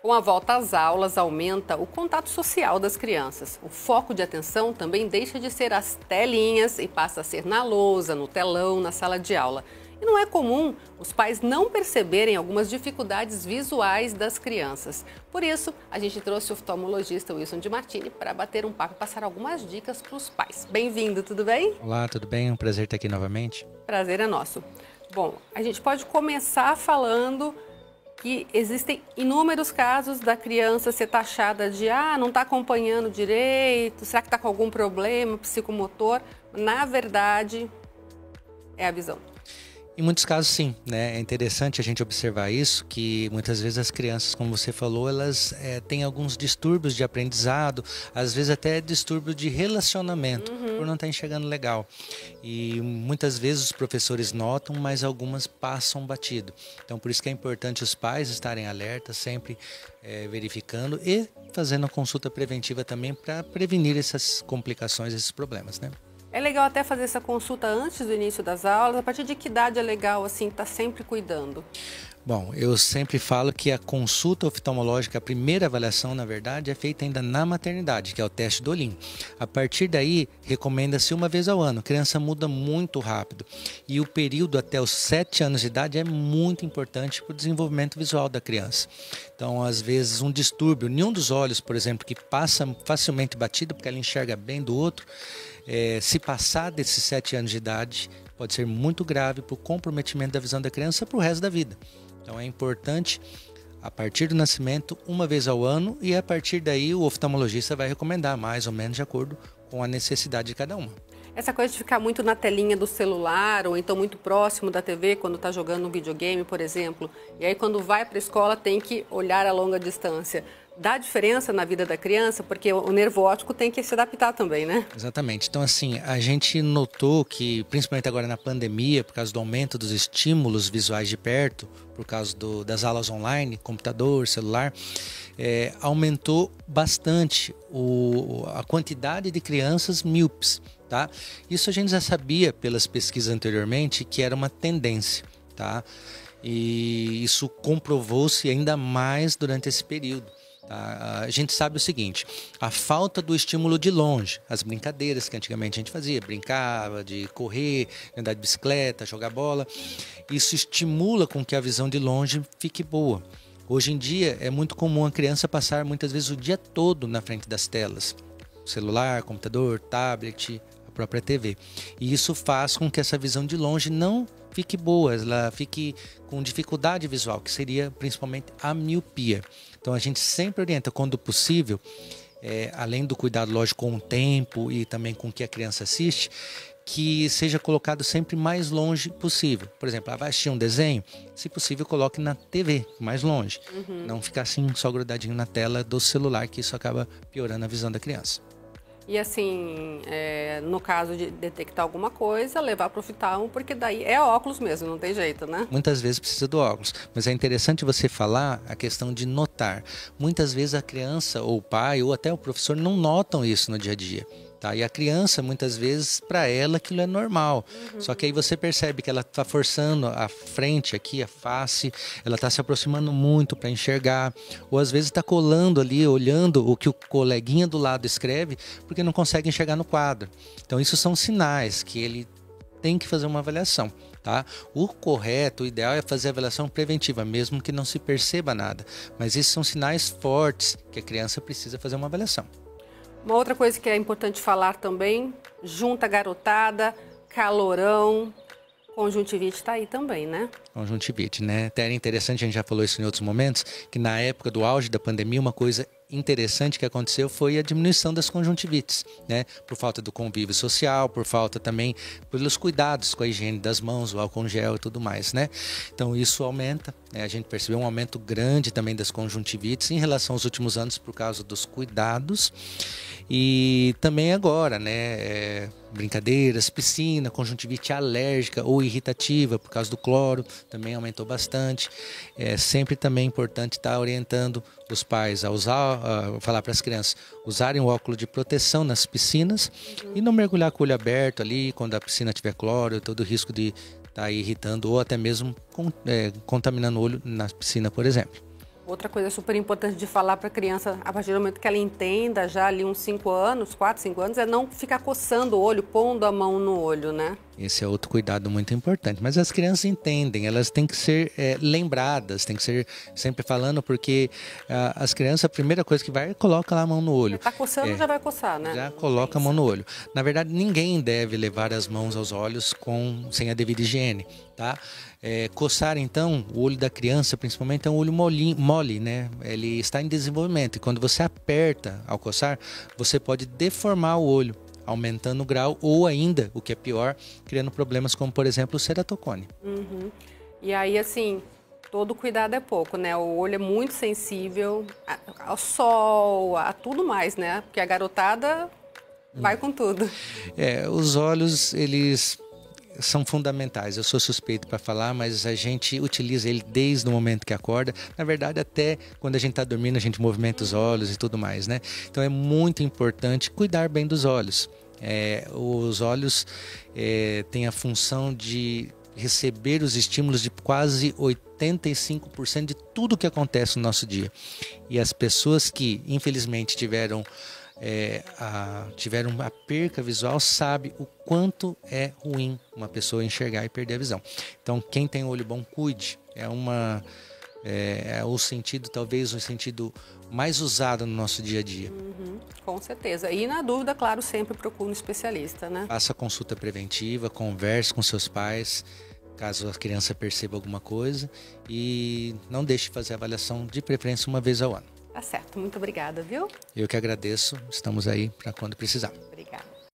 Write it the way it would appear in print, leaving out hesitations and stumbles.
Com a volta às aulas, aumenta o contato social das crianças. O foco de atenção também deixa de ser as telinhas e passa a ser na lousa, no telão, na sala de aula. E não é comum os pais não perceberem algumas dificuldades visuais das crianças. Por isso, a gente trouxe o oftalmologista Wilson Di Martini para bater um papo e passar algumas dicas para os pais. Bem-vindo, tudo bem? Olá, tudo bem? É um prazer estar aqui novamente. Prazer é nosso. Bom, a gente pode começar falando que existem inúmeros casos da criança ser taxada de não está acompanhando direito, será que está com algum problema psicomotor? Na verdade, é a visão. Em muitos casos, sim, né? É interessante a gente observar isso, que muitas vezes as crianças, como você falou, elas têm alguns distúrbios de aprendizado, às vezes até distúrbio de relacionamento, por não estar enxergando legal. E muitas vezes os professores notam, mas algumas passam batido. Então, por isso que é importante os pais estarem alertas, sempre verificando e fazendo a consulta preventiva também para prevenir essas complicações, esses problemas, né? É legal até fazer essa consulta antes do início das aulas. A partir de que idade é legal, assim, estar sempre cuidando? Bom, eu sempre falo que a consulta oftalmológica, a primeira avaliação, na verdade, é feita ainda na maternidade, que é o teste do olhinho. A partir daí, recomenda-se uma vez ao ano. A criança muda muito rápido. E o período até os 7 anos de idade é muito importante para o desenvolvimento visual da criança. Então, às vezes, um distúrbio em um dos olhos, por exemplo, que passa facilmente batido, porque ela enxerga bem do outro, se passar desses 7 anos de idade, pode ser muito grave para o comprometimento da visão da criança para o resto da vida. Então é importante, a partir do nascimento, uma vez ao ano, e a partir daí o oftalmologista vai recomendar mais ou menos de acordo com a necessidade de cada uma. Essa coisa de ficar muito na telinha do celular ou então muito próximo da TV quando está jogando um videogame, por exemplo, e aí quando vai para a escola tem que olhar a longa distância. Dá diferença na vida da criança, porque o nervo óptico tem que se adaptar também, né? Exatamente. Então, assim, a gente notou que, principalmente agora na pandemia, por causa do aumento dos estímulos visuais de perto, por causa das aulas online, computador, celular, aumentou bastante a quantidade de crianças míopes, tá? Isso a gente já sabia pelas pesquisas anteriormente que era uma tendência, tá? E isso comprovou-se ainda mais durante esse período. A gente sabe o seguinte, a falta do estímulo de longe, as brincadeiras que antigamente a gente fazia, brincava de correr, andar de bicicleta, jogar bola, isso estimula com que a visão de longe fique boa. Hoje em dia é muito comum a criança passar muitas vezes o dia todo na frente das telas, celular, computador, tablet, a própria TV. E isso faz com que essa visão de longe não fique boa, ela fique com dificuldade visual, que seria principalmente a miopia. Então a gente sempre orienta, quando possível, além do cuidado lógico com o tempo e também com o que a criança assiste, que seja colocado sempre mais longe possível. Por exemplo, ela vai assistir um desenho, se possível coloque na TV, mais longe. Não ficar assim só grudadinho na tela do celular, que isso acaba piorando a visão da criança. E assim, no caso de detectar alguma coisa, levar para o oftalmo, porque daí é óculos mesmo, não tem jeito, né? Muitas vezes precisa do óculos, mas é interessante você falar a questão de notar. Muitas vezes a criança, ou o pai, ou até o professor não notam isso no dia a dia. Tá? E a criança, muitas vezes, para ela aquilo é normal. Só que aí você percebe que ela está forçando a frente aqui, a face, ela está se aproximando muito para enxergar, ou às vezes está colando ali, olhando o que o coleguinha do lado escreve, porque não consegue enxergar no quadro. Então isso são sinais que ele tem que fazer uma avaliação. Tá? O correto, o ideal é fazer a avaliação preventiva, mesmo que não se perceba nada. Mas esses são sinais fortes que a criança precisa fazer uma avaliação. Uma outra coisa que é importante falar também, junta garotada, calorão, conjuntivite está aí também, né? Conjuntivite, né? Até era interessante, a gente já falou isso em outros momentos, que na época do auge da pandemia, uma coisa interessante que aconteceu foi a diminuição das conjuntivites, né? Por falta do convívio social, por falta também pelos cuidados com a higiene das mãos, o álcool gel e tudo mais, né? Então isso aumenta, né? A gente percebeu um aumento grande também das conjuntivites em relação aos últimos anos por causa dos cuidados e também agora, né? Brincadeiras, piscina, conjuntivite alérgica ou irritativa por causa do cloro também aumentou bastante. É sempre também importante estar orientando os pais a falar para as crianças usarem o óculos de proteção nas piscinas e não mergulhar com o olho aberto ali quando a piscina tiver cloro, todo o risco de estar irritando ou até mesmo contaminando o olho na piscina, por exemplo. Outra coisa super importante de falar para a criança, a partir do momento que ela entenda, já ali uns 5 anos, 4, 5 anos, é não ficar coçando o olho, pondo a mão no olho, né? Esse é outro cuidado muito importante. Mas as crianças entendem, elas têm que ser lembradas, têm que ser sempre falando, porque as crianças, a primeira coisa que vai é coloca lá a mão no olho. Está coçando, já vai coçar, né? Já coloca a mão no olho. Na verdade, ninguém deve levar as mãos aos olhos sem a devida higiene, tá? Coçar, então, o olho da criança, principalmente, é um olho mole, né? Ele está em desenvolvimento. E quando você aperta ao coçar, você pode deformar o olho, aumentando o grau ou ainda, o que é pior, criando problemas como, por exemplo, o ceratocone. Uhum. E aí, assim, todo cuidado é pouco, né? O olho é muito sensível ao sol, a tudo mais, né? Porque a garotada vai com tudo. Os olhos, eles são fundamentais. Eu sou suspeito para falar, mas a gente utiliza ele desde o momento que acorda. Na verdade, até quando a gente está dormindo, a gente movimenta os olhos e tudo mais, né? Então é muito importante cuidar bem dos olhos. Os olhos têm a função de receber os estímulos de quase 85% de tudo que acontece no nosso dia. E as pessoas que, infelizmente, tiveram uma perca visual, sabe o quanto é ruim uma pessoa enxergar e perder a visão. Então, quem tem olho bom, cuide. É o sentido, talvez o sentido mais usado no nosso dia a dia. Uhum, com certeza. E na dúvida, claro, sempre procure um especialista, né? Faça consulta preventiva, converse com seus pais, caso a criança perceba alguma coisa, e não deixe de fazer a avaliação, de preferência uma vez ao ano. Tá certo, muito obrigada, viu? Eu que agradeço, estamos aí para quando precisar.